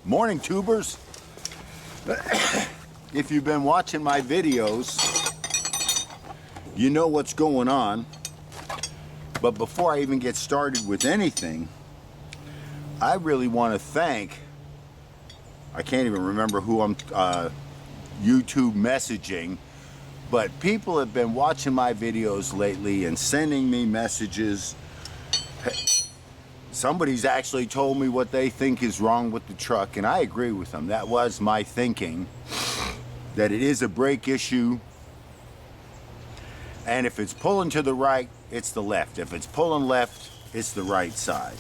Morning, tubers. If you've been watching my videos, you know what's going on. But before I even get started with anything, I really want to thank, I can't even remember who I'm YouTube messaging, but people have been watching my videos lately and sending me messages. Somebody's actually told me what they think is wrong with the truck, and I agree with them. That was my thinking, that it is a brake issue, and if it's pulling to the right, it's the left. If it's pulling left, it's the right side.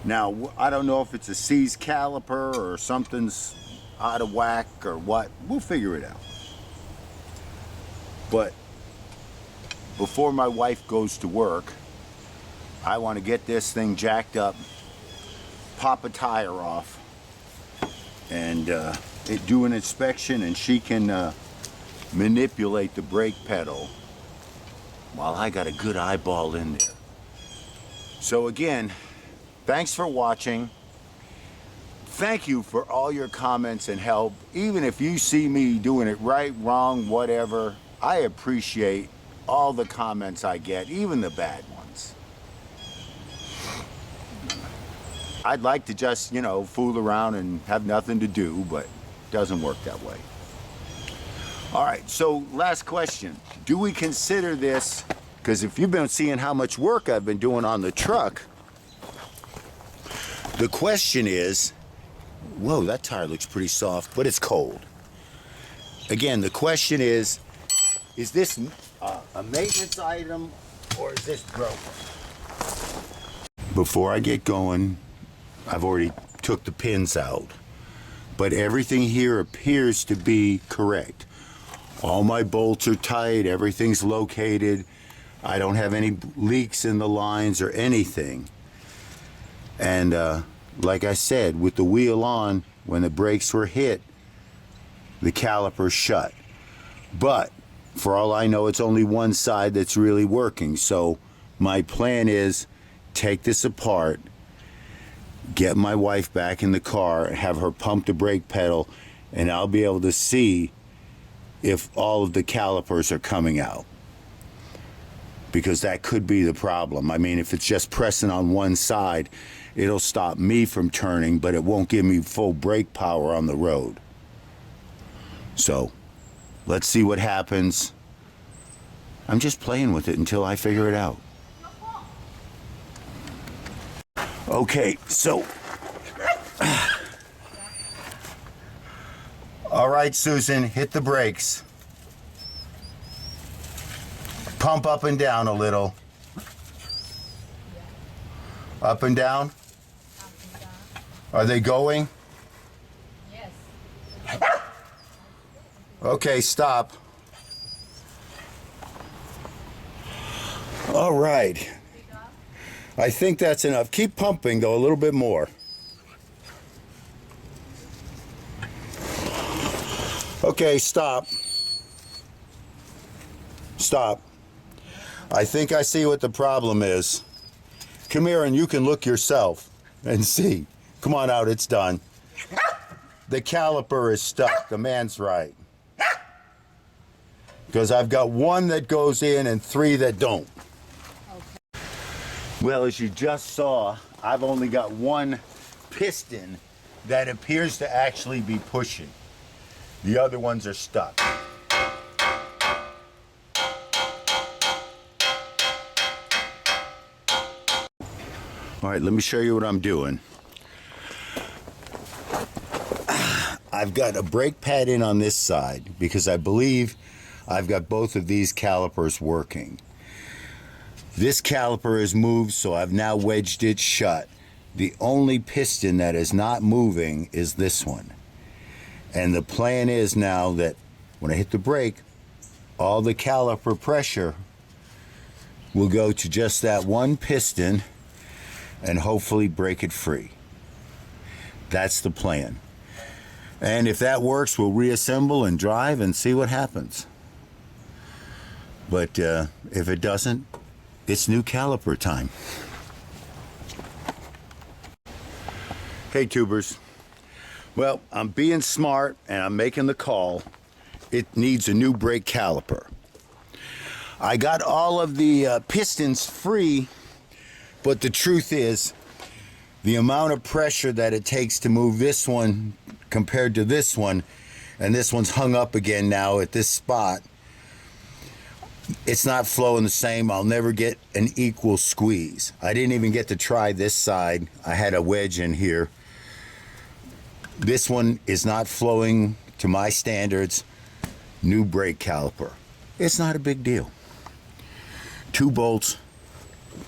Now, I don't know if it's a seized caliper or something's out of whack or what. We'll figure it out. But before my wife goes to work, I want to get this thing jacked up, pop a tire off, and do an inspection, and she can manipulate the brake pedal while I got a good eyeball in there. So again, thanks for watching. Thank you for all your comments and help. Even if you see me doing it right, wrong, whatever, I appreciate all the comments I get, even the bad ones. I'd like to just, you know, fool around and have nothing to do, but it doesn't work that way. All right, so last question. Do we consider this, because if you've been seeing how much work I've been doing on the truck, the question is, whoa, that tire looks pretty soft, but it's cold. Again, the question is this a maintenance item or is this broken? Before I get going, I've already took the pins out, but everything here appears to be correct. All my bolts are tight, everything's located. I don't have any leaks in the lines or anything. And like I said, with the wheel on, when the brakes were hit, the caliper shut. But for all I know, it's only one side that's really working. So my plan is take this apart, get my wife back in the car, have her pump the brake pedal, and I'll be able to see if all of the calipers are coming out. Because that could be the problem. I mean, if it's just pressing on one side, it'll stop me from turning, but it won't give me full brake power on the road. So, let's see what happens. I'm just playing with it until I figure it out. Okay, so. All right, Susan, hit the brakes. Pump up and down a little. Up and down? Up and down. Are they going? Yes. Okay, stop. All right. I think that's enough. Keep pumping, though, a little bit more. Okay, stop. Stop. I think I see what the problem is. Come here and you can look yourself and see. Come on out, it's done. The caliper is stuck. The man's right. Because I've got one that goes in and three that don't. Okay. Well, as you just saw, I've only got one piston that appears to actually be pushing. The other ones are stuck. All right, let me show you what I'm doing. I've got a brake pad in on this side because I believe I've got both of these calipers working. This caliper is moved, so I've now wedged it shut. The only piston that is not moving is this one. And the plan is now that when I hit the brake, all the caliper pressure will go to just that one piston and hopefully break it free. That's the plan. And if that works, we'll reassemble and drive and see what happens. But if it doesn't, it's new caliper time. Hey tubers. Well, I'm being smart and I'm making the call. It needs a new brake caliper. I got all of the pistons free, but the truth is the amount of pressure that it takes to move this one compared to this one, and this one's hung up again now at this spot, it's not flowing the same. I'll never get an equal squeeze. I didn't even get to try this side. I had a wedge in here. This one is not flowing to my standards. New brake caliper. It's not a big deal. 2 bolts,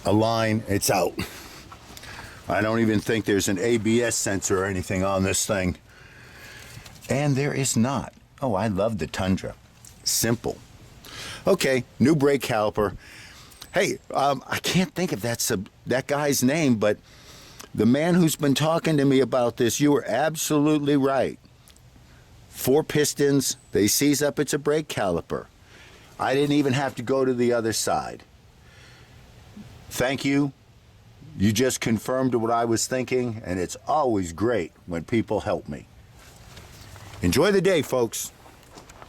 a line, it's out. I don't even think there's an ABS sensor or anything on this thing. And there is not. Oh, I love the Tundra. Simple. Okay, new brake caliper. Hey, I can't think if that's that guy's name, but the man who's been talking to me about this, you were absolutely right. 4 pistons, they seize up, it's a brake caliper. I didn't even have to go to the other side. Thank you. You just confirmed what I was thinking, and it's always great when people help me. Enjoy the day, folks.